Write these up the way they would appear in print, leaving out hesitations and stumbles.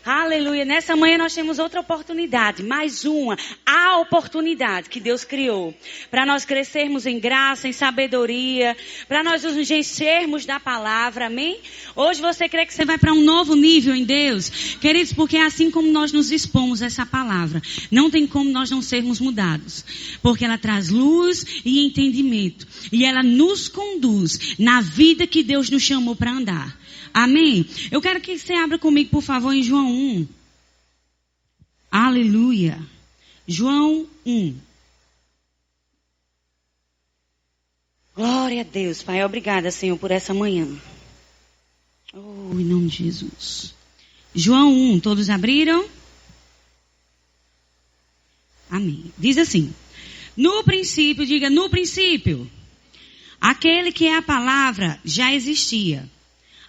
Aleluia. Nessa manhã nós temos outra oportunidade, mais uma, a oportunidade que Deus criou para nós crescermos em graça, em sabedoria, para nós nos enchermos da palavra, amém? Hoje você crê que você vai para um novo nível em Deus? Queridos, porque é assim como nós nos expomos a essa palavra. Não tem como nós não sermos mudados, porque ela traz luz e entendimento, e ela nos conduz na vida que Deus nos chamou para andar. Amém? Eu quero que você abra comigo, por favor, em João 1. Aleluia. João 1. Glória a Deus, Pai. Obrigada, Senhor, por essa manhã. Oh, em nome de Jesus. João 1. Todos abriram? Amém. Diz assim. No princípio, diga no princípio. Aquele que é a palavra já existia.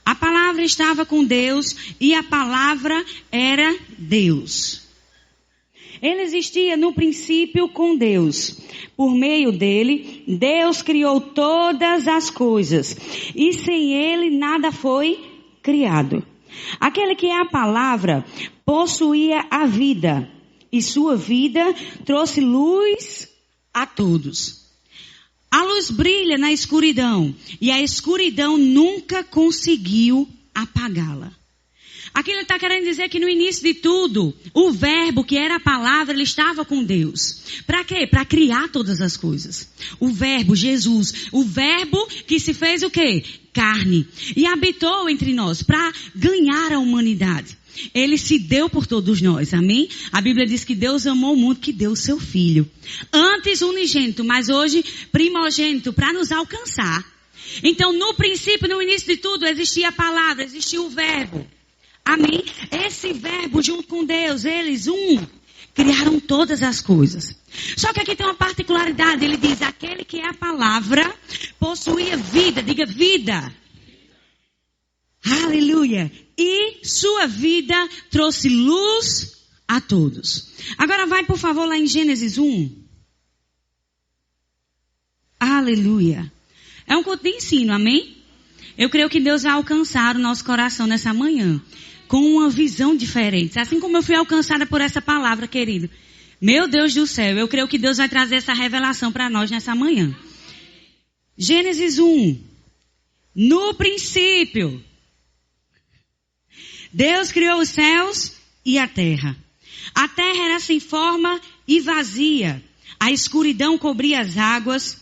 A palavra estava com Deus e a palavra era Deus. Ele existia no princípio com Deus. Por meio dele, Deus criou todas as coisas. E sem ele, nada foi criado. Aquele que é a palavra possuía a vida. E sua vida trouxe luz a todos. A luz brilha na escuridão e a escuridão nunca conseguiu apagá-la. Aqui ele está querendo dizer que no início de tudo, o verbo que era a palavra, ele estava com Deus. Para quê? Para criar todas as coisas. O verbo, Jesus, o verbo que se fez o quê? Carne. E habitou entre nós para ganhar a humanidade. Ele se deu por todos nós, amém? A Bíblia diz que Deus amou o mundo, que deu o seu Filho. Antes unigênito, mas hoje primogênito, para nos alcançar. Então, no princípio, no início de tudo, existia a palavra, existia o verbo. Amém? Esse verbo, junto com Deus, eles, criaram todas as coisas. Só que aqui tem uma particularidade, ele diz, aquele que é a palavra, possuía vida, diga vida. Aleluia. E sua vida trouxe luz a todos. Agora vai, por favor, lá em Gênesis 1. Aleluia. É um culto de ensino, amém? Eu creio que Deus vai alcançar o nosso coração nessa manhã. Com uma visão diferente. Assim como eu fui alcançada por essa palavra, querido. Meu Deus do céu, eu creio que Deus vai trazer essa revelação para nós nessa manhã. Gênesis 1. No princípio, Deus criou os céus e a terra. A terra era sem forma e vazia. A escuridão cobria as águas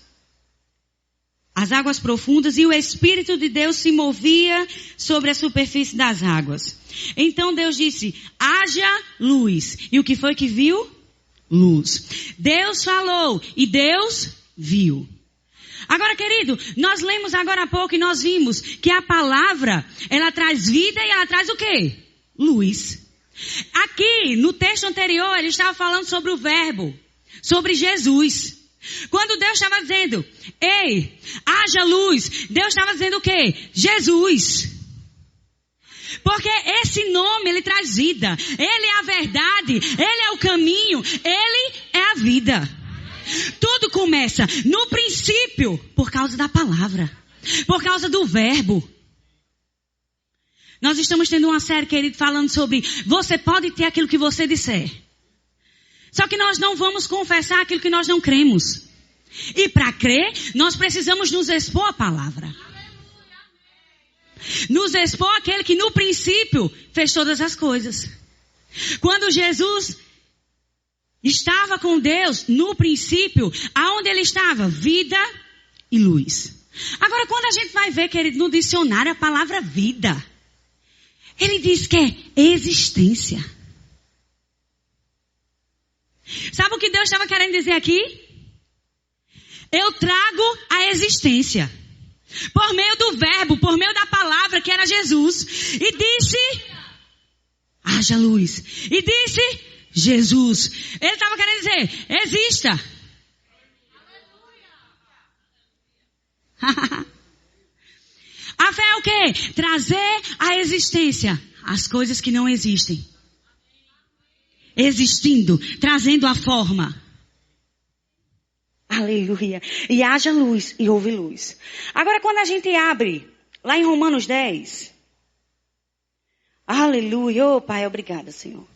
profundas, e o Espírito de Deus se movia sobre a superfície das águas. Então Deus disse, haja luz. E o que foi que viu? Luz. Deus falou e Deus viu. Agora, querido, nós lemos agora há pouco e nós vimos que a palavra, ela traz vida e ela traz o quê? Luz. Aqui, no texto anterior, ele estava falando sobre o verbo, sobre Jesus. Quando Deus estava dizendo, ei, haja luz, Deus estava dizendo o quê? Jesus. Porque esse nome, ele traz vida. Ele é a verdade, ele é o caminho, ele é a vida. Tudo começa no princípio por causa da palavra, por causa do verbo. Nós estamos tendo uma série, querido, falando sobre você pode ter aquilo que você disser. Só que nós não vamos confessar aquilo que nós não cremos. E para crer, nós precisamos nos expor à palavra. Nos expor àquele que no princípio fez todas as coisas. Quando Jesus estava com Deus, no princípio, aonde ele estava? Vida e luz. Agora, quando a gente vai ver, querido, no dicionário, a palavra vida, ele diz que é existência. Sabe o que Deus estava querendo dizer aqui? Eu trago a existência. Por meio do verbo, por meio da palavra que era Jesus. E disse, haja luz. E disse, Jesus. Ele estava querendo dizer, exista. A fé é o quê? Trazer à existência as coisas que não existem. Existindo, trazendo a forma. Aleluia. E haja luz e houve luz. Agora quando a gente abre lá em Romanos 10. Aleluia. Oh, Pai, obrigada, Senhor.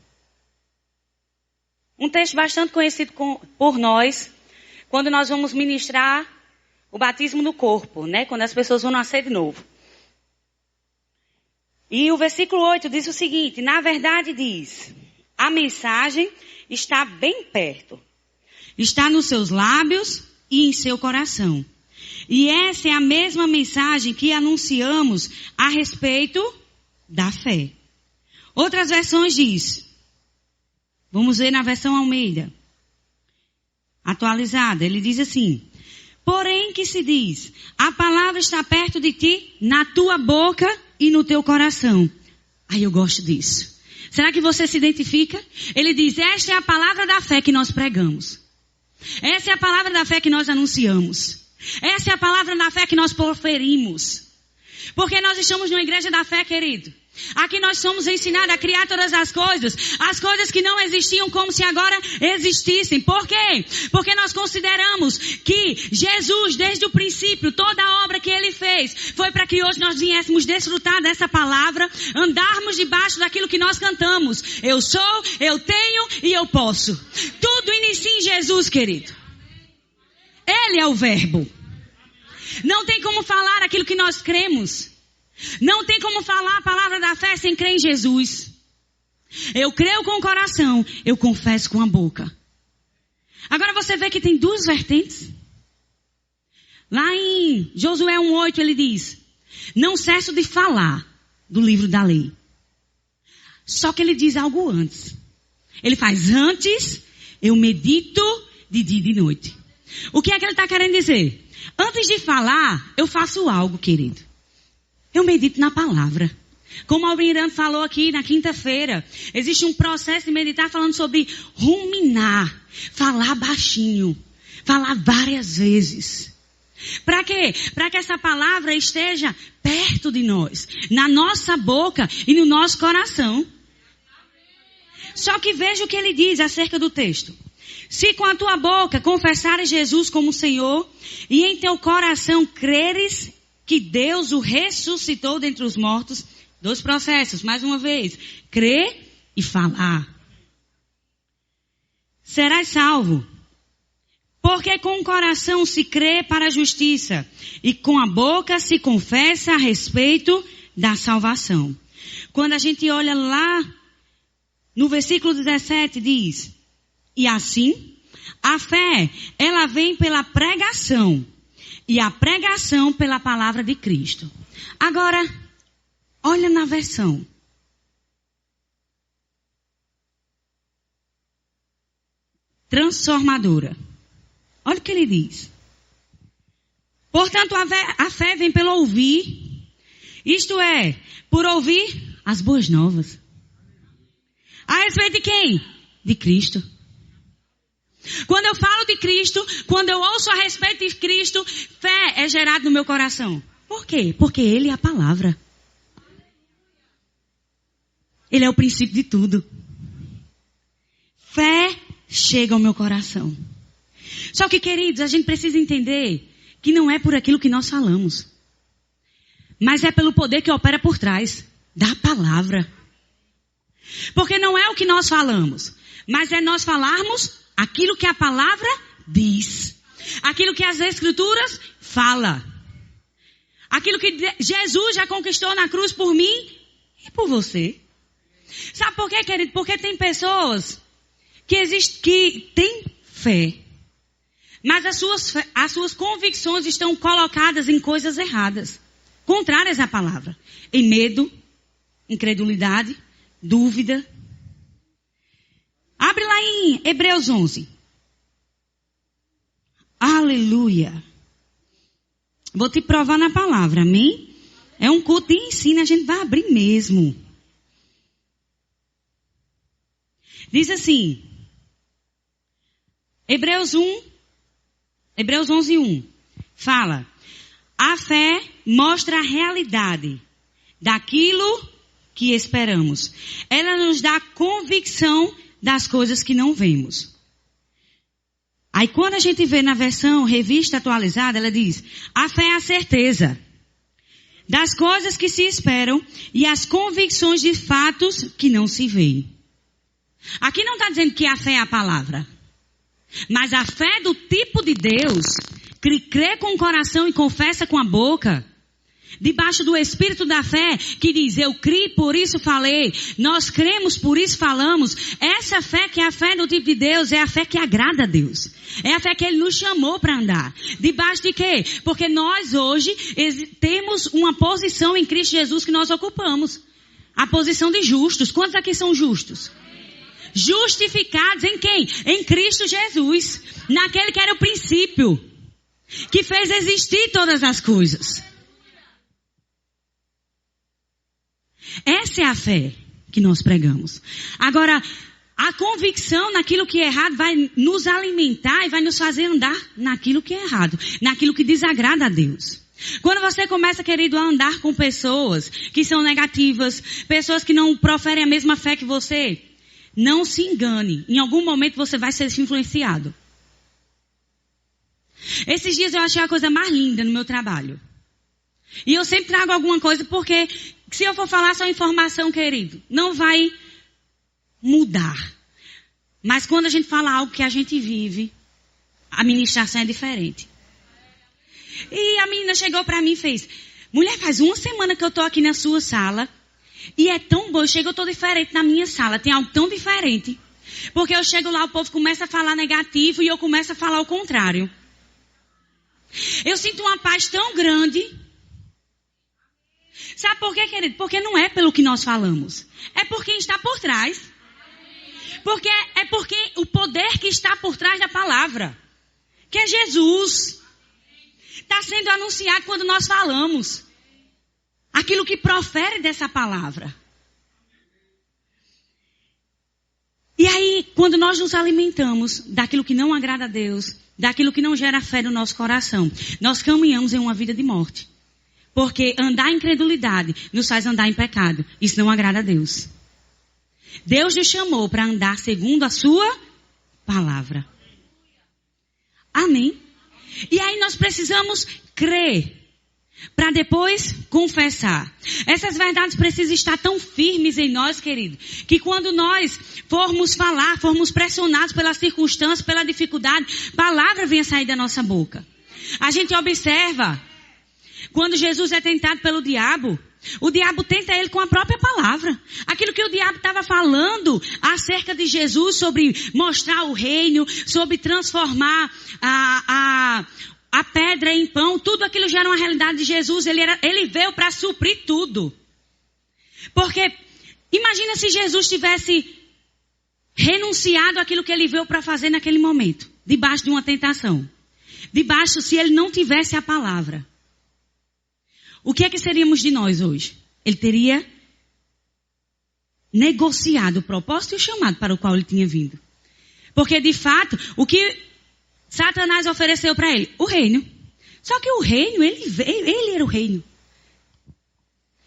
Um texto bastante conhecido por nós, quando nós vamos ministrar o batismo no corpo, né? Quando as pessoas vão nascer de novo. E o versículo 8 diz o seguinte, na verdade diz, a mensagem está bem perto. Está nos seus lábios e em seu coração. E essa é a mesma mensagem que anunciamos a respeito da fé. Outras versões diz, vamos ver na versão Almeida, atualizada, ele diz assim, porém que se diz, a palavra está perto de ti, na tua boca e no teu coração. Aí eu gosto disso. Será que você se identifica? Ele diz, esta é a palavra da fé que nós pregamos. Essa é a palavra da fé que nós anunciamos. Essa é a palavra da fé que nós proferimos. Porque nós estamos numa igreja da fé, querido. Aqui nós somos ensinados a criar todas as coisas que não existiam como se agora existissem. Por quê? Porque nós consideramos que Jesus, desde o princípio, toda a obra que Ele fez, foi para que hoje nós viéssemos desfrutar dessa palavra, andarmos debaixo daquilo que nós cantamos. Eu sou, eu tenho e eu posso. Tudo inicia em Jesus, querido. Ele é o verbo. Não tem como falar aquilo que nós cremos. Não tem como falar a palavra da fé sem crer em Jesus. Eu creio com o coração, eu confesso com a boca. Agora você vê que tem duas vertentes. Lá em Josué 1:8 ele diz, não cesso de falar do livro da lei. Só que ele diz algo antes. Ele faz antes, eu medito de dia e de noite. O que é que ele está querendo dizer? Antes de falar, eu faço algo, querido. Eu medito na palavra. Como o Almirante falou aqui na quinta-feira, existe um processo de meditar falando sobre ruminar, falar baixinho, falar várias vezes. Para quê? Para que essa palavra esteja perto de nós, na nossa boca e no nosso coração. Só que veja o que ele diz acerca do texto. Se com a tua boca confessares Jesus como Senhor e em teu coração creres que Deus o ressuscitou dentre os mortos, dois processos, mais uma vez, crer e falar. Serás salvo, porque com o coração se crê para a justiça e com a boca se confessa a respeito da salvação. Quando a gente olha lá no versículo 17 diz, e assim, a fé, ela vem pela pregação. E a pregação pela palavra de Cristo. Agora, olha na versão. Transformadora. Olha o que ele diz. Portanto, a fé vem pelo ouvir. Isto é, por ouvir as boas novas. A respeito de quem? De Cristo. Quando eu falo de Cristo, quando eu ouço a respeito de Cristo, fé é gerada no meu coração. Por quê? Porque Ele é a palavra. Ele é o princípio de tudo. Fé chega ao meu coração. Só que, queridos, a gente precisa entender que não é por aquilo que nós falamos, mas é pelo poder que opera por trás da palavra. Porque não é o que nós falamos, mas é nós falarmos aquilo que a palavra diz. Aquilo que as escrituras falam. Aquilo que Jesus já conquistou na cruz por mim e por você. Sabe por quê, querido? Porque tem pessoas que têm fé. Mas as suas convicções estão colocadas em coisas erradas. Contrárias à palavra. Em medo, incredulidade, dúvida. Abre lá em Hebreus 11. Aleluia. Vou te provar na palavra, amém? É um culto de ensino, a gente vai abrir mesmo. Diz assim. Hebreus 11:1. Fala. A fé mostra a realidade daquilo que esperamos. Ela nos dá convicção das coisas que não vemos. Aí quando a gente vê na versão revista atualizada, ela diz, a fé é a certeza das coisas que se esperam e as convicções de fatos que não se veem. Aqui não está dizendo que a fé é a palavra. Mas a fé do tipo de Deus, que crê com o coração e confessa com a boca, debaixo do espírito da fé, que diz, eu criei, por isso falei, nós cremos, por isso falamos. Essa fé que é a fé do tipo de Deus, é a fé que agrada a Deus. É a fé que Ele nos chamou para andar. Debaixo de quê? Porque nós hoje temos uma posição em Cristo Jesus que nós ocupamos. A posição de justos. Quantos aqui são justos? Justificados em quem? Em Cristo Jesus. Naquele que era o princípio, que fez existir todas as coisas. Essa é a fé que nós pregamos. Agora, a convicção naquilo que é errado vai nos alimentar e vai nos fazer andar naquilo que é errado, naquilo que desagrada a Deus. Quando você começa, querido, a andar com pessoas que são negativas, pessoas que não proferem a mesma fé que você, não se engane. Em algum momento você vai ser influenciado. Esses dias eu achei a coisa mais linda no meu trabalho. E eu sempre trago alguma coisa porque se eu for falar só informação, querido, não vai mudar. Mas quando a gente fala algo que a gente vive, a ministração é diferente. E a menina chegou para mim e fez, mulher, faz uma semana que eu estou aqui na sua sala e é tão bom, eu estou diferente na minha sala, tem algo tão diferente. Porque eu chego lá, o povo começa a falar negativo e eu começo a falar o contrário. Eu sinto uma paz tão grande. Sabe por quê, querido? Porque não é pelo que nós falamos. É por quem está por trás. Porque o poder que está por trás da palavra, que é Jesus, está sendo anunciado quando nós falamos. Aquilo que profere dessa palavra. E aí, quando nós nos alimentamos daquilo que não agrada a Deus, daquilo que não gera fé no nosso coração, nós caminhamos em uma vida de morte. Porque andar em incredulidade nos faz andar em pecado. Isso não agrada a Deus. Deus nos chamou para andar segundo a sua palavra. Amém? E aí nós precisamos crer para depois confessar. Essas verdades precisam estar tão firmes em nós, querido, que quando nós formos falar, formos pressionados pelas circunstâncias, pela dificuldade, palavra venha sair da nossa boca. A gente observa, quando Jesus é tentado pelo diabo, o diabo tenta ele com a própria palavra. Aquilo que o diabo estava falando acerca de Jesus, sobre mostrar o reino, sobre transformar a pedra em pão, tudo aquilo já era uma realidade de Jesus. Ele veio para suprir tudo. Porque imagina se Jesus tivesse renunciado àquilo que ele veio para fazer naquele momento, debaixo de uma tentação. Debaixo, se ele não tivesse a palavra. O que é que seríamos de nós hoje? Ele teria negociado o propósito e o chamado para o qual ele tinha vindo. Porque de fato, o que Satanás ofereceu para ele? O reino. Só que o reino, ele era o reino.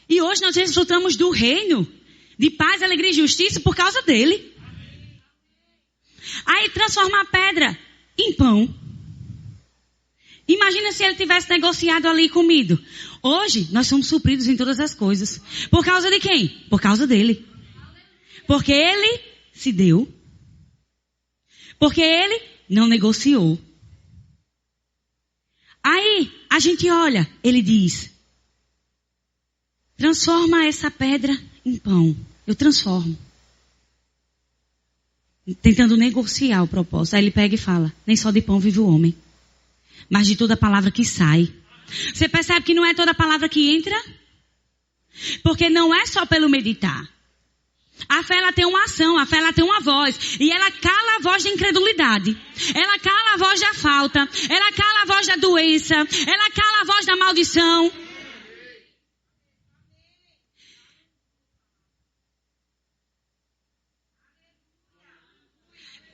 E hoje nós desfrutamos do reino de paz, alegria e justiça por causa dele. Aí transformar a pedra em pão. Imagina se ele tivesse negociado ali e comido. Hoje nós somos supridos em todas as coisas. Por causa de quem? Por causa dele. Porque ele se deu. Porque ele não negociou. Aí a gente olha, ele diz, transforma essa pedra em pão. Eu transformo. Tentando negociar o propósito. Aí ele pega e fala, nem só de pão vive o homem, mas de toda palavra que sai. Você percebe que não é toda palavra que entra? Porque não é só pelo meditar. A fé, ela tem uma ação, a fé, ela tem uma voz. E ela cala a voz da incredulidade. Ela cala a voz da falta. Ela cala a voz da doença. Ela cala a voz da maldição.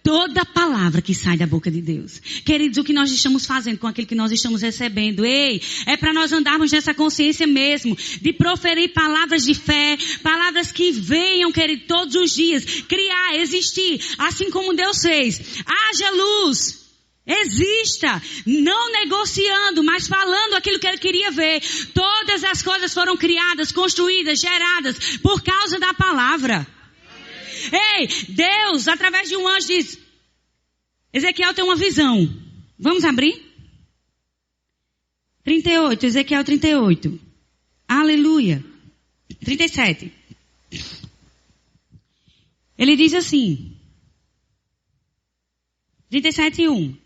Toda palavra que sai da boca de Deus. Queridos, o que nós estamos fazendo com aquilo que nós estamos recebendo? É para nós andarmos nessa consciência mesmo. De proferir palavras de fé. Palavras que venham, querido, todos os dias. Criar, existir. Assim como Deus fez. Haja luz. Exista, não negociando, mas falando aquilo que ele queria ver. Todas as coisas foram criadas, construídas, geradas por causa da palavra. Ei, Deus, através de um anjo, diz: Ezequiel tem uma visão. Vamos abrir? 38, Ezequiel 38. Aleluia. 37. Ele diz assim. 37:1.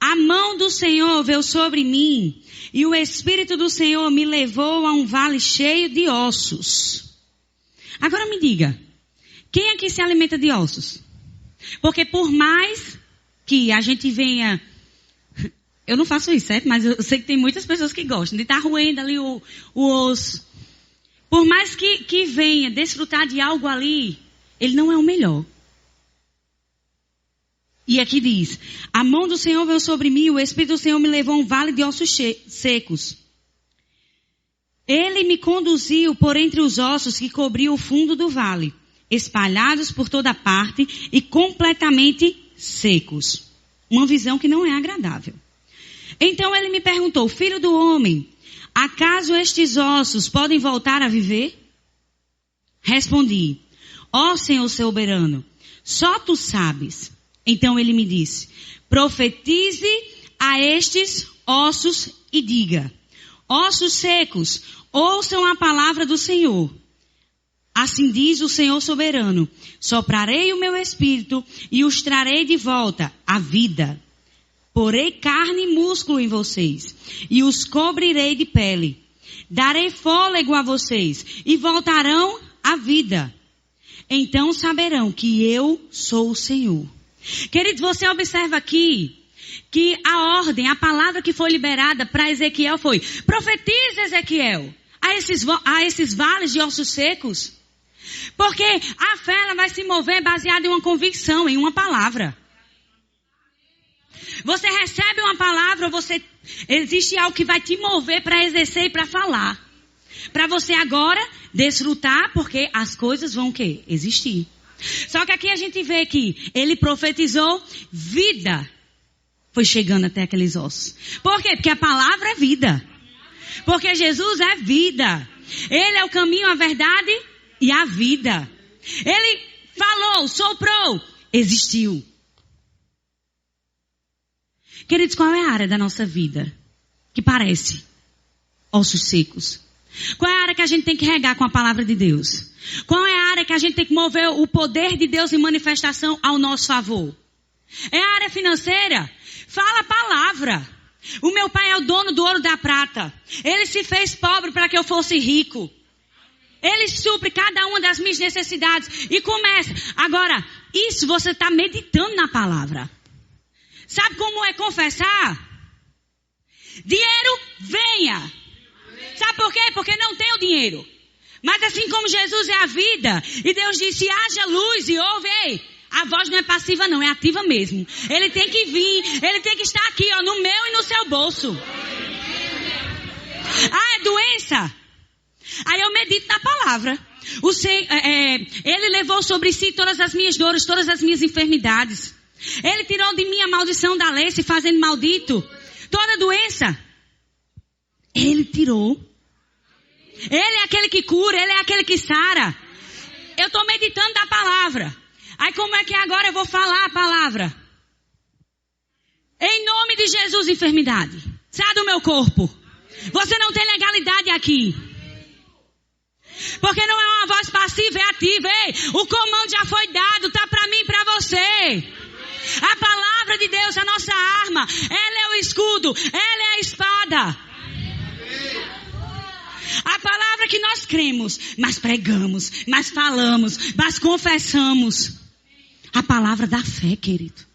A mão do Senhor veio sobre mim, e o Espírito do Senhor me levou a um vale cheio de ossos. Agora me diga, quem aqui se alimenta de ossos? Porque por mais que a gente venha... Eu não faço isso, certo? Mas eu sei que tem muitas pessoas que gostam de estar roendo ali o osso. Por mais que venha desfrutar de algo ali, ele não é o melhor. E aqui diz: a mão do Senhor veio sobre mim, o Espírito do Senhor me levou a um vale de ossos secos. Ele me conduziu por entre os ossos que cobriam o fundo do vale, espalhados por toda parte e completamente secos. Uma visão que não é agradável. Então ele me perguntou: filho do homem, acaso estes ossos podem voltar a viver? Respondi: ó Senhor soberano, só tu sabes. Então ele me disse: profetize a estes ossos e diga: ossos secos, ouçam a palavra do Senhor. Assim diz o Senhor soberano: soprarei o meu espírito e os trarei de volta à vida. Porei carne e músculo em vocês e os cobrirei de pele. Darei fôlego a vocês e voltarão à vida. Então saberão que eu sou o Senhor. Queridos, você observa aqui que a ordem, a palavra que foi liberada para Ezequiel foi: profetiza, Ezequiel, a esses vales de ossos secos. Porque a fé ela vai se mover baseada em uma convicção, em uma palavra. Você recebe uma palavra, existe algo que vai te mover para exercer e para falar. Para você agora desfrutar, porque as coisas vão o quê? Existir. Só que aqui a gente vê que ele profetizou, vida foi chegando até aqueles ossos. Por quê? Porque a palavra é vida. Porque Jesus é vida. Ele é o caminho, a verdade e a vida. Ele falou, soprou, existiu. Queridos, qual é a área da nossa vida que parece ossos secos? Qual é a área que a gente tem que regar com a palavra de Deus? Qual é a área que a gente tem que mover o poder de Deus em manifestação ao nosso favor? É a área financeira? Fala a palavra. O meu pai é o dono do ouro e da prata. Ele se fez pobre para que eu fosse rico. Ele supre cada uma das minhas necessidades. E começa. Agora, isso você está meditando na palavra. Sabe como é confessar? Dinheiro, venha. Sabe por quê? Porque não tem o dinheiro. Mas assim como Jesus é a vida, e Deus disse: haja luz e ouve, ei, a voz não é passiva não, é ativa mesmo. Ele tem que vir, ele tem que estar aqui, ó, no meu e no seu bolso. Ah, é doença? Aí eu medito na palavra. Ele levou sobre si todas as minhas dores, todas as minhas enfermidades. Ele tirou de mim a maldição da lei, se fazendo maldito. Toda doença. Ele tirou. Ele é aquele que cura, ele é aquele que sara. Eu estou meditando da palavra. Aí como é que agora eu vou falar a palavra? Em nome de Jesus, enfermidade, sai do meu corpo. Você não tem legalidade aqui. Porque não é uma voz passiva, é ativa. Ei, o comando já foi dado, tá para mim e para você. A palavra de Deus é a nossa arma. Ela é o escudo, ela é a espada. A palavra que nós cremos, mas pregamos, mas falamos, mas confessamos. A palavra da fé, querido.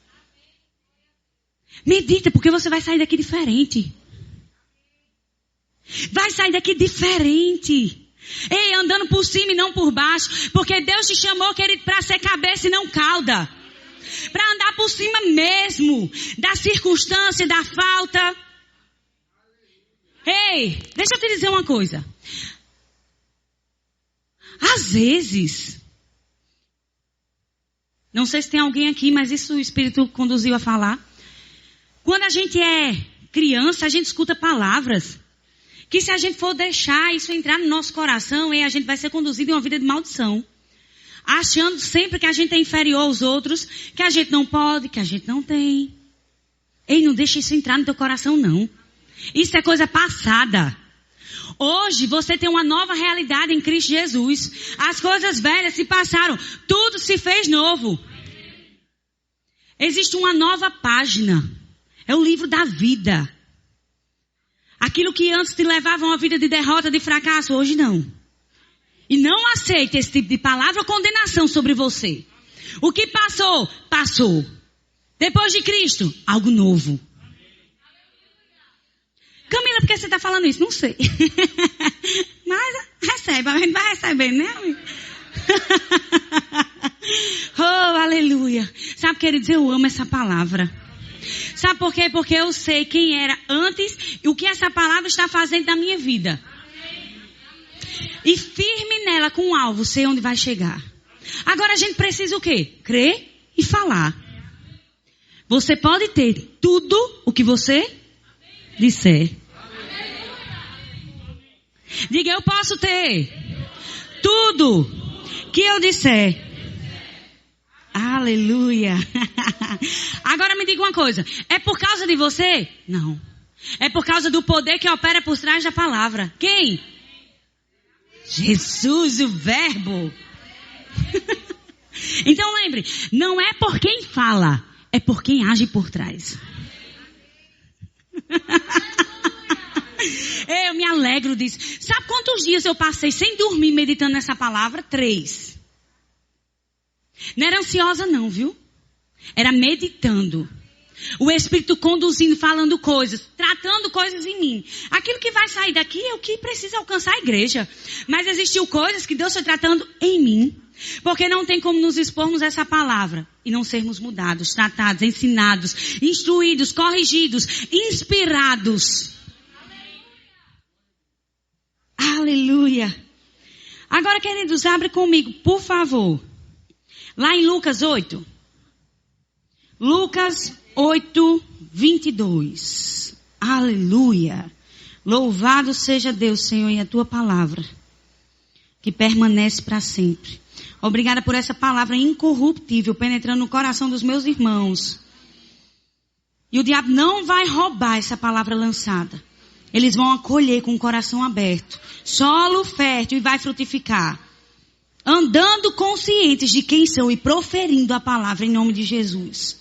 Medita, porque você vai sair daqui diferente. Vai sair daqui diferente. Ei, andando por cima e não por baixo. Porque Deus te chamou, querido, para ser cabeça e não cauda. Para andar por cima mesmo da circunstância, da falta. Ei, deixa eu te dizer uma coisa. Às vezes, não sei se tem alguém aqui, mas isso o Espírito conduziu a falar. Quando a gente é criança, a gente escuta palavras que se a gente for deixar isso entrar no nosso coração, a gente vai ser conduzido em uma vida de maldição. Achando sempre que a gente é inferior aos outros, que a gente não pode, que a gente não tem. Ei, não deixa isso entrar no teu coração, não. Isso é coisa passada. Hoje você tem uma nova realidade em Cristo Jesus. As coisas velhas se passaram, tudo se fez novo. Existe uma nova página. É o livro da vida. Aquilo que antes te levava a uma vida de derrota, de fracasso, hoje não. E não aceite esse tipo de palavra ou condenação sobre você. O que passou, passou. Depois de Cristo, algo novo. Camila, por que você está falando isso? Não sei. Mas recebe, a gente vai receber, né, amigo? Oh, aleluia. Sabe, queridos, eu amo essa palavra. Sabe por quê? Porque eu sei quem era antes e o que essa palavra está fazendo na minha vida. E firme nela com um alvo, sei onde vai chegar. Agora a gente precisa o quê? Crer e falar. Você pode ter tudo o que você disser. Diga, eu posso ter tudo que eu disser. Aleluia. Agora me diga uma coisa. É por causa de você? Não. É por causa do poder que opera por trás da palavra. Quem? Jesus, o verbo. Então lembre, não é por quem fala, é por quem age por trás. Eu me alegro disso. Sabe quantos dias eu passei sem dormir meditando nessa palavra? 3. Não era ansiosa não, viu? Era meditando. O Espírito conduzindo, falando coisas, tratando coisas em mim. Aquilo que vai sair daqui é o que precisa alcançar a igreja. Mas existiu coisas que Deus foi tratando em mim. Porque não tem como nos expormos essa palavra e não sermos mudados, tratados, ensinados, instruídos, corrigidos, inspirados. Aleluia. Agora, queridos, abre comigo, por favor. Lá em Lucas 8. Lucas 8, 22. Aleluia. Louvado seja Deus, Senhor, e a tua palavra, que permanece para sempre. Obrigada por essa palavra incorruptível, penetrando no coração dos meus irmãos. E o diabo não vai roubar essa palavra lançada. Eles vão acolher com o coração aberto. Solo fértil e vai frutificar. Andando conscientes de quem são e proferindo a palavra em nome de Jesus.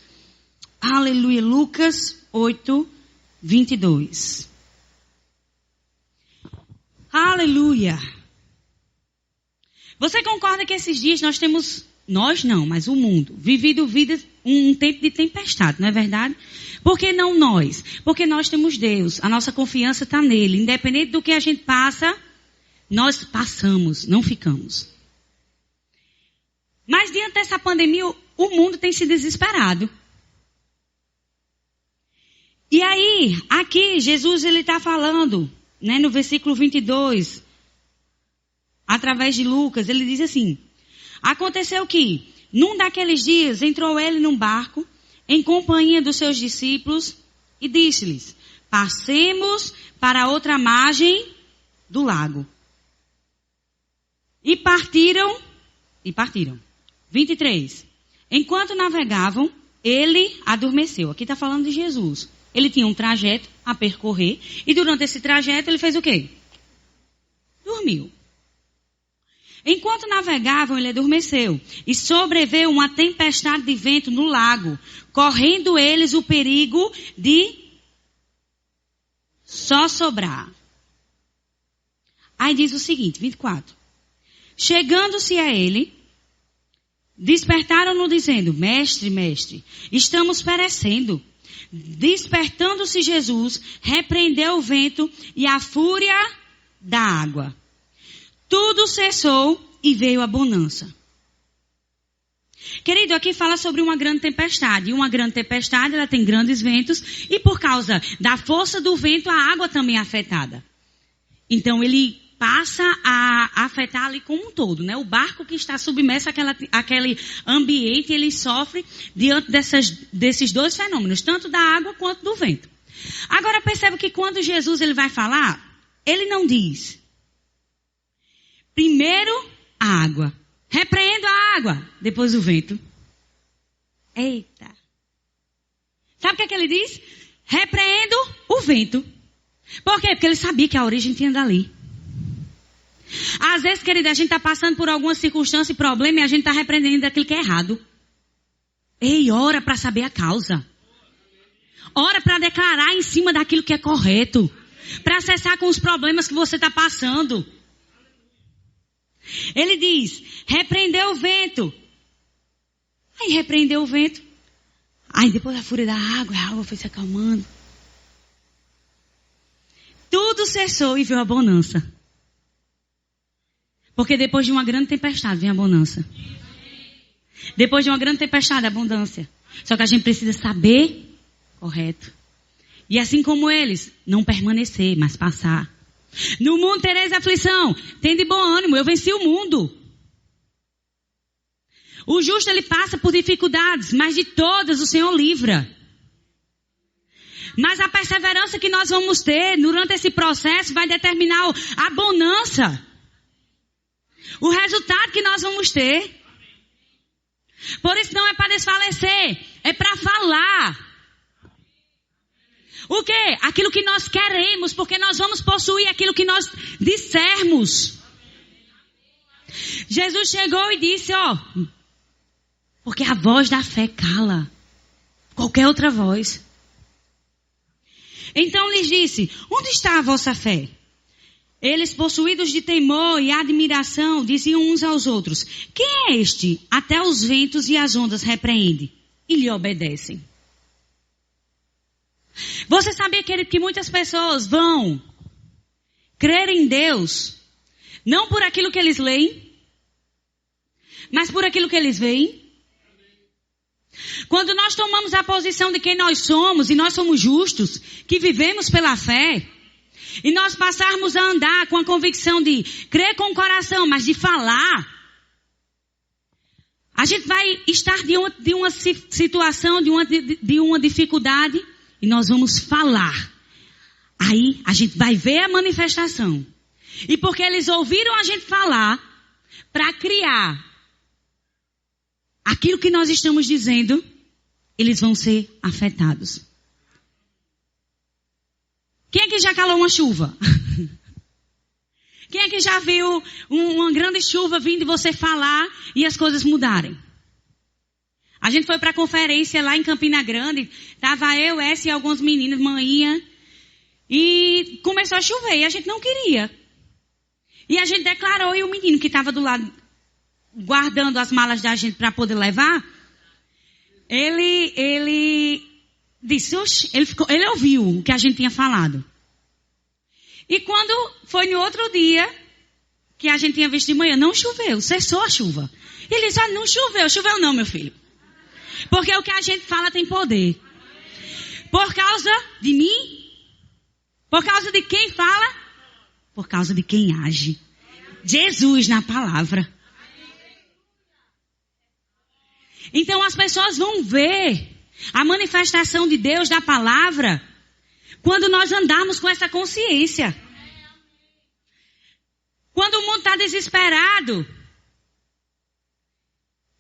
Aleluia. Lucas 8, 22. Aleluia. Você concorda que esses dias nós não, mas o mundo, vivido um tempo de tempestade, não é verdade? Por que não nós? Porque nós temos Deus, a nossa confiança está nele. Independente do que a gente passa, nós passamos, não ficamos. Mas diante dessa pandemia, o mundo tem se desesperado. E aí, aqui, Jesus ele está falando, né, no versículo 22, através de Lucas, ele diz assim: aconteceu que, num daqueles dias, entrou ele num barco, em companhia dos seus discípulos, e disse-lhes: passemos para a outra margem do lago. E partiram. 23. Enquanto navegavam, ele adormeceu. Aqui está falando de Jesus. Ele tinha um trajeto a percorrer, e durante esse trajeto ele fez o quê? Dormiu. Enquanto navegavam, ele adormeceu, e sobreveio uma tempestade de vento no lago, correndo eles o perigo de só sobrar. Aí diz o seguinte, 24. Chegando-se a ele, despertaram-no dizendo: mestre, mestre, estamos perecendo. Despertando-se Jesus, repreendeu o vento e a fúria da água. Tudo cessou e veio a bonança. Querido, aqui fala sobre uma grande tempestade. E uma grande tempestade, ela tem grandes ventos. E por causa da força do vento, a água também é afetada. Então ele passa a afetar ali como um todo, né? O barco que está submerso àquele ambiente, ele sofre diante desses dois fenômenos, tanto da água quanto do vento. Agora perceba que quando Jesus ele vai falar, ele não diz, primeiro a água, repreendo a água, depois o vento. Eita! Sabe o que é que ele diz? Repreendo o vento. Por quê? Porque ele sabia que a origem tinha dali. Às vezes, querida, a gente está passando por alguma circunstância e problema e a gente está repreendendo aquilo que é errado. Ei, ora para saber a causa. Ora para declarar em cima daquilo que é correto. Para acessar com os problemas que você está passando. Ele diz, repreendeu o vento. Aí repreendeu o vento. Aí depois da fúria da água, a água foi se acalmando. Tudo cessou e veio a bonança. Porque depois de uma grande tempestade vem a bonança. Depois de uma grande tempestade, a abundância. Só que a gente precisa saber correto. E assim como eles, não permanecer, mas passar. No mundo tereis aflição. Tende bom ânimo, eu venci o mundo. O justo ele passa por dificuldades, mas de todas o Senhor livra. Mas a perseverança que nós vamos ter durante esse processo vai determinar a bonança. O resultado que nós vamos ter. Por isso não é para desfalecer, é para falar. O quê? Aquilo que nós queremos, porque nós vamos possuir aquilo que nós dissermos. Jesus chegou e disse, porque a voz da fé cala qualquer outra voz. Então lhes disse, onde está a vossa fé? Eles, possuídos de temor e admiração, diziam uns aos outros, quem é este? Até os ventos e as ondas repreende e lhe obedecem. Você sabia, querido, que muitas pessoas vão crer em Deus, não por aquilo que eles leem, mas por aquilo que eles veem? Quando nós tomamos a posição de quem nós somos, e nós somos justos, que vivemos pela fé, e nós passarmos a andar com a convicção de crer com o coração, mas de falar, a gente vai estar diante de uma situação, de uma dificuldade, e nós vamos falar. Aí a gente vai ver a manifestação. E porque eles ouviram a gente falar, para criar aquilo que nós estamos dizendo, eles vão ser afetados. Quem é que já calou uma chuva? Quem é que já viu uma grande chuva vindo e você falar e as coisas mudarem? A gente foi para a conferência lá em Campina Grande, estava eu, essa e alguns meninos, manhã, e começou a chover e a gente não queria. E a gente declarou, e o menino que estava do lado, guardando as malas da gente para poder levar, ele disse, oxe, ele ouviu o que a gente tinha falado. E quando foi no outro dia, que a gente tinha visto de manhã, não choveu, cessou a chuva. E ele disse, não choveu não, meu filho. Porque o que a gente fala tem poder. Por causa de mim? Por causa de quem fala? Por causa de quem age. Jesus na palavra. Então as pessoas vão ver a manifestação de Deus da palavra quando nós andarmos com essa consciência. Quando o mundo está desesperado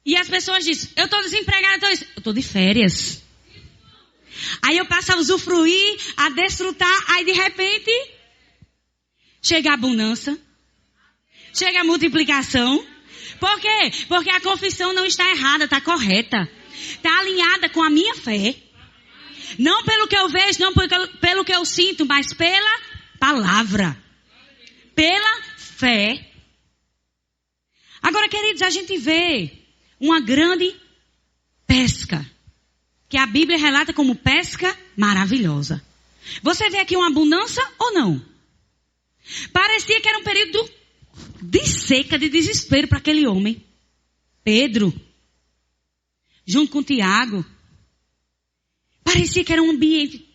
e as pessoas dizem, eu estou desempregada, eu estou de férias. Aí eu passo a usufruir, a desfrutar, aí de repente chega a abundância, chega a multiplicação. Por quê? Porque a confissão não está errada, está correta. Está alinhada com a minha fé. Não pelo que eu vejo, não pelo que eu sinto, mas pela palavra. Pela fé. Agora, queridos, a gente vê uma grande pesca, que a Bíblia relata como pesca maravilhosa. Você vê aqui uma abundância ou não? Parecia que era um período de seca, de desespero para aquele homem. Pedro, junto com Tiago, parecia que era um ambiente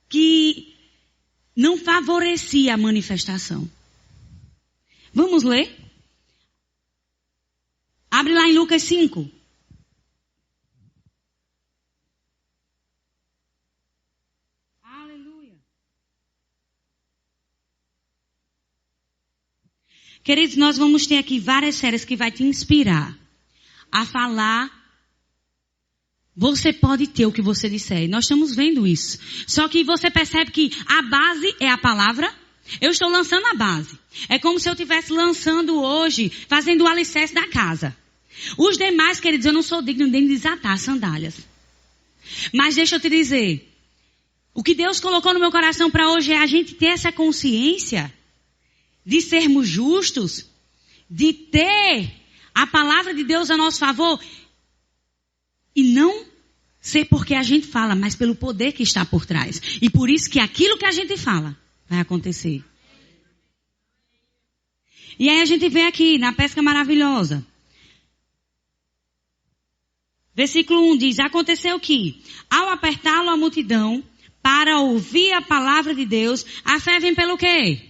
que não favorecia a manifestação. Vamos ler? Abre lá em Lucas 5. Aleluia. Queridos, nós vamos ter aqui várias séries que vai te inspirar a falar. Você pode ter o que você disser. Nós estamos vendo isso. Só que você percebe que a base é a palavra. Eu estou lançando a base. É como se eu estivesse lançando hoje, fazendo o alicerce da casa. Os demais, queridos, eu não sou digno nem de desatar as sandálias. Mas deixa eu te dizer. O que Deus colocou no meu coração para hoje é a gente ter essa consciência de sermos justos, de ter a palavra de Deus a nosso favor e não ser porque a gente fala, mas pelo poder que está por trás. E por isso que aquilo que a gente fala vai acontecer. E aí a gente vê aqui na pesca maravilhosa. Versículo 1 diz, aconteceu que, ao apertá-lo a multidão, para ouvir a palavra de Deus, a fé vem pelo quê?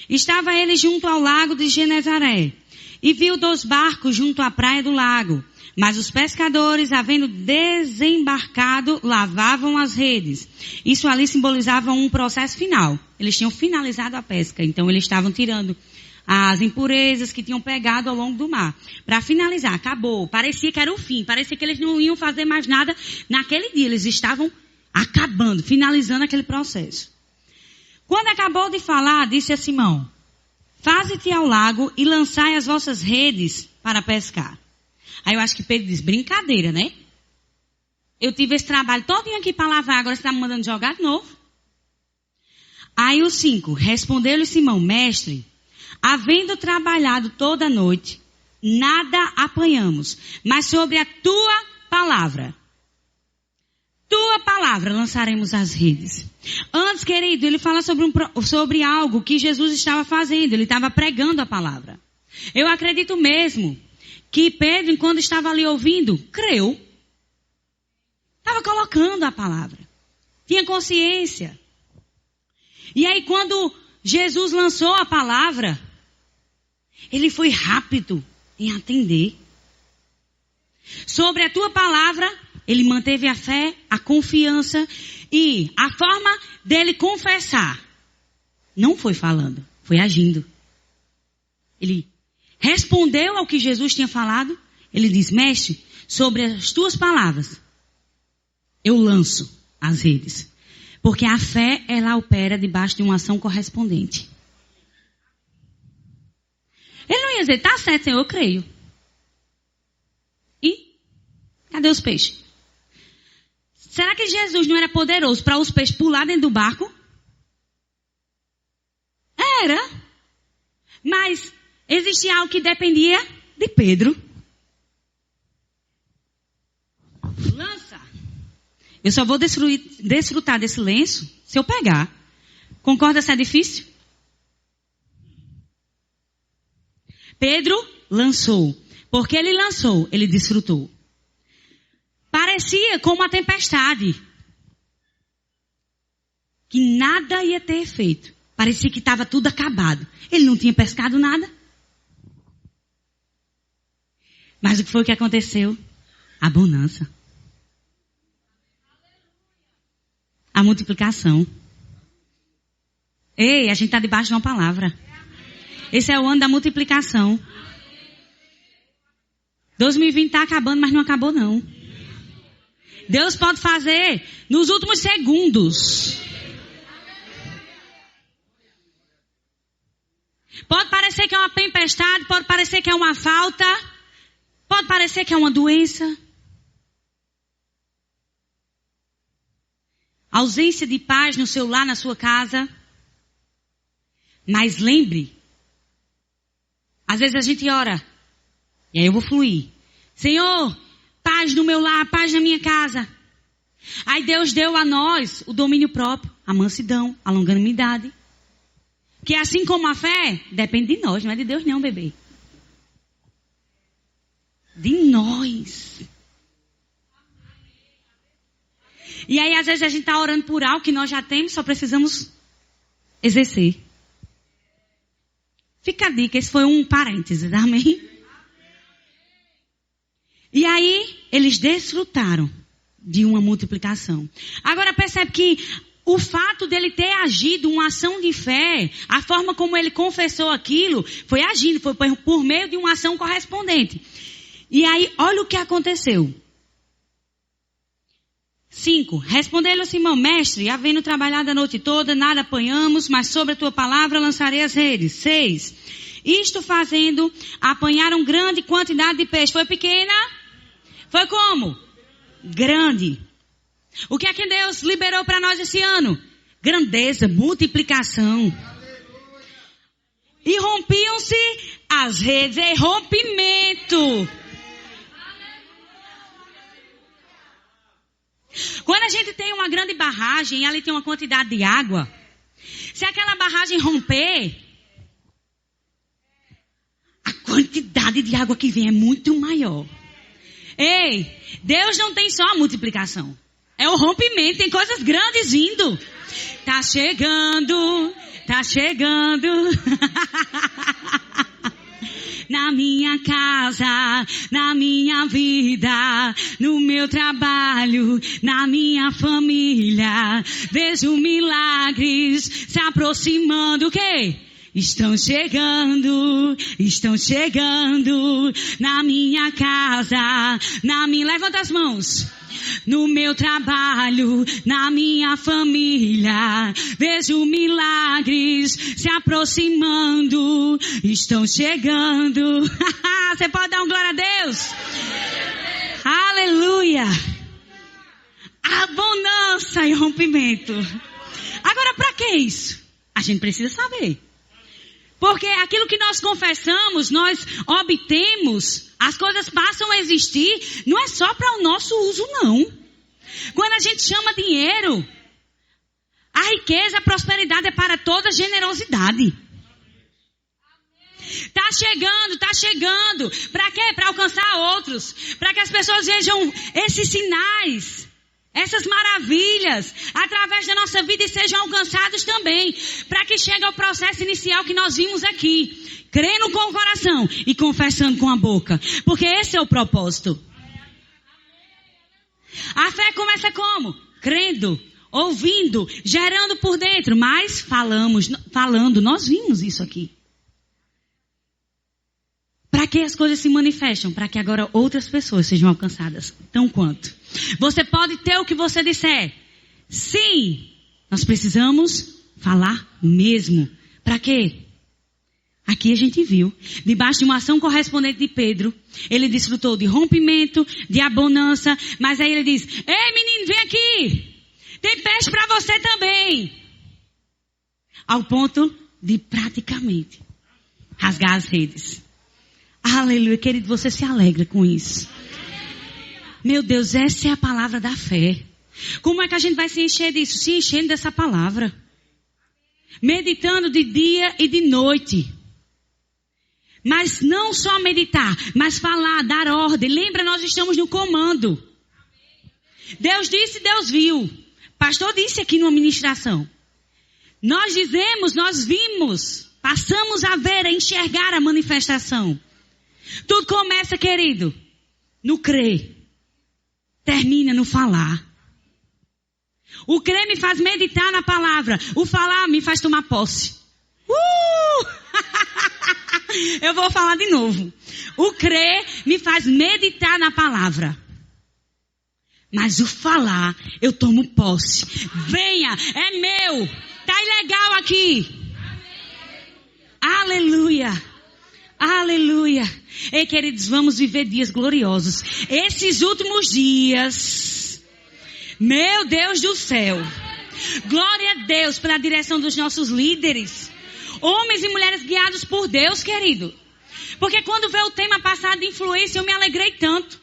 Estava ele junto ao lago de Genezaré, e viu 2 barcos junto à praia do lago. Mas os pescadores, havendo desembarcado, lavavam as redes. Isso ali simbolizava um processo final. Eles tinham finalizado a pesca, então eles estavam tirando as impurezas que tinham pegado ao longo do mar. Para finalizar, acabou. Parecia que era o fim, parecia que eles não iam fazer mais nada naquele dia. Eles estavam acabando, finalizando aquele processo. Quando acabou de falar, disse a Simão, faze-te ao lago e lançai as vossas redes para pescar. Aí eu acho que Pedro diz, brincadeira, né? Eu tive esse trabalho todinho aqui para lavar, agora você está me mandando jogar de novo? Aí o 5, respondeu-lhe Simão, mestre, havendo trabalhado toda a noite, nada apanhamos, mas sobre a tua palavra lançaremos as redes. Antes, querido, ele fala sobre algo que Jesus estava fazendo, ele estava pregando a palavra. Eu acredito mesmo que Pedro, enquanto estava ali ouvindo, creu. Estava colocando a palavra. Tinha consciência. E aí quando Jesus lançou a palavra, ele foi rápido em atender. Sobre a tua palavra, ele manteve a fé, a confiança e a forma dele confessar. Não foi falando, foi agindo. Ele respondeu ao que Jesus tinha falado. Ele diz, mestre, sobre as tuas palavras, eu lanço as redes. Porque a fé, ela opera debaixo de uma ação correspondente. Ele não ia dizer, tá certo, Senhor, eu creio. E cadê os peixes? Será que Jesus não era poderoso para os peixes pular dentro do barco? Era. Mas existia algo que dependia de Pedro. Lança. Eu só vou desfrutar desse lenço se eu pegar. Concorda se é difícil? Pedro lançou. Porque ele lançou, ele desfrutou. Parecia como uma tempestade. Que nada ia ter efeito. Parecia que estava tudo acabado. Ele não tinha pescado nada. Mas o que foi que aconteceu? A bonança. A multiplicação. Ei, a gente está debaixo de uma palavra. Esse é o ano da multiplicação. 2020 está acabando, mas não acabou não. Deus pode fazer nos últimos segundos. Pode parecer que é uma tempestade, pode parecer que é uma falta, pode parecer que é uma doença. Ausência de paz no seu lar, na sua casa. Mas lembre, às vezes a gente ora, e aí eu vou fluir. Senhor, paz no meu lar, paz na minha casa. Aí Deus deu a nós o domínio próprio, a mansidão, a longanimidade. Que assim como a fé, depende de nós, não é de Deus não, bebê. De nós. E aí às vezes a gente está orando por algo que nós já temos, só precisamos exercer. Fica a dica, esse foi um parênteses, amém? E aí, eles desfrutaram de uma multiplicação. Agora percebe que o fato dele ter agido uma ação de fé, a forma como ele confessou aquilo, foi agindo, foi por meio de uma ação correspondente. E aí, olha o que aconteceu. 5. Respondeu-lhe Simão: mestre, havendo trabalhado a noite toda, nada apanhamos, mas sobre a tua palavra lançarei as redes. 6. Isto fazendo, apanharam grande quantidade de peixe. Foi pequena? Foi como? Grande. O que é que Deus liberou para nós esse ano? Grandeza, multiplicação. E rompiam-se as redes, é rompimento. Quando a gente tem uma grande barragem e ali tem uma quantidade de água, se aquela barragem romper, a quantidade de água que vem é muito maior. Ei, Deus não tem só a multiplicação. É o rompimento, tem coisas grandes vindo. Tá chegando, tá chegando. Na minha casa, na minha vida, no meu trabalho, na minha família, vejo milagres se aproximando. O quê? Estão chegando na minha casa, levanta as mãos. No meu trabalho, na minha família, vejo milagres se aproximando, estão chegando. Você pode dar um glória a Deus? Aleluia! Abundância e rompimento. Agora, para que isso? A gente precisa saber. Porque aquilo que nós confessamos, nós obtemos, as coisas passam a existir, não é só para o nosso uso, não. Quando a gente chama dinheiro, a riqueza, a prosperidade é para toda generosidade. Tá chegando. Para quê? Para alcançar outros. Para que as pessoas vejam esses sinais, essas maravilhas, através da nossa vida e sejam alcançados também. Para que chegue ao processo inicial que nós vimos aqui. Crendo com o coração e confessando com a boca. Porque esse é o propósito. A fé começa como? Crendo, ouvindo, gerando por dentro. Mas falando, nós vimos isso aqui. Para que as coisas se manifestam? Para que agora outras pessoas sejam alcançadas. Tão quanto. Você pode ter o que você disser. Sim, nós precisamos falar mesmo. Para quê? Aqui a gente viu, debaixo de uma ação correspondente de Pedro, ele desfrutou de rompimento, de abundância, mas aí ele diz: ei menino, vem aqui, tem peixe para você também. Ao ponto de praticamente rasgar as redes. Aleluia, querido, você se alegra com isso. Meu Deus, essa é a palavra da fé. Como é que a gente vai se encher disso? Se enchendo dessa palavra. Meditando de dia e de noite. Mas não só meditar, mas falar, dar ordem. Lembra, nós estamos no comando. Deus disse, Deus viu. Pastor disse aqui numa ministração. Nós dizemos, nós vimos, passamos a ver, a enxergar a manifestação. Tudo começa, querido, no crer. Termina no falar. O crer me faz meditar na palavra. O falar me faz tomar posse. Eu vou falar de novo. O crer me faz meditar na palavra. Mas o falar, eu tomo posse. Venha, é meu. Tá ilegal aqui. Aleluia. Aleluia. Ei, queridos, vamos viver dias gloriosos. Esses últimos dias, meu Deus do céu. Glória a Deus pela direção dos nossos líderes. Homens e mulheres guiados por Deus, querido. Porque quando veio o tema passado de influência, eu me alegrei tanto.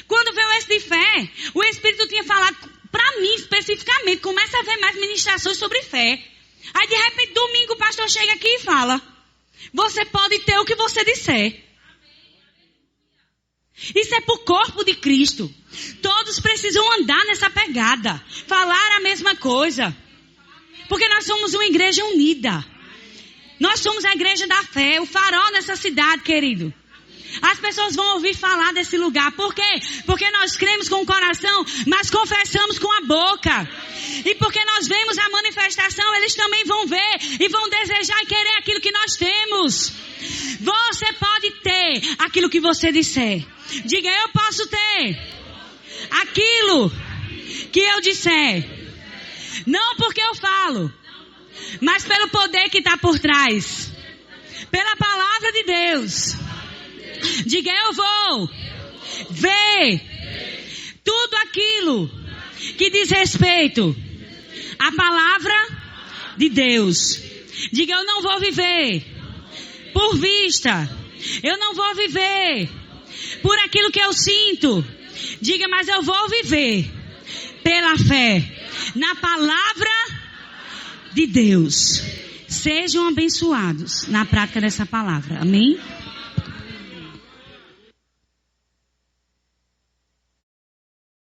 Quando veio esse de fé, o Espírito tinha falado para mim especificamente. Começa a ver mais ministrações sobre fé. Aí de repente, domingo, o pastor chega aqui e fala: você pode ter o que você disser. Isso é para o corpo de Cristo. Todos precisam andar nessa pegada. Falar a mesma coisa. Porque nós somos uma igreja unida. Nós somos a igreja da fé, o farol nessa cidade, querido. As pessoas vão ouvir falar desse lugar. Por quê? Porque nós cremos com o coração, mas confessamos com a boca. E porque nós vemos a manifestação, eles também vão ver e vão desejar e querer aquilo que nós temos. Você pode ter aquilo que você disser. Diga, eu posso ter aquilo que eu disser. Não porque eu falo, mas pelo poder que está por trás. Pela palavra de Deus. Diga, eu vou ver tudo aquilo que diz respeito à palavra de Deus. Diga, eu não vou viver por vista. Eu não vou viver por aquilo que eu sinto. Diga, mas eu vou viver pela fé na palavra de Deus. Sejam abençoados na prática dessa palavra. Amém?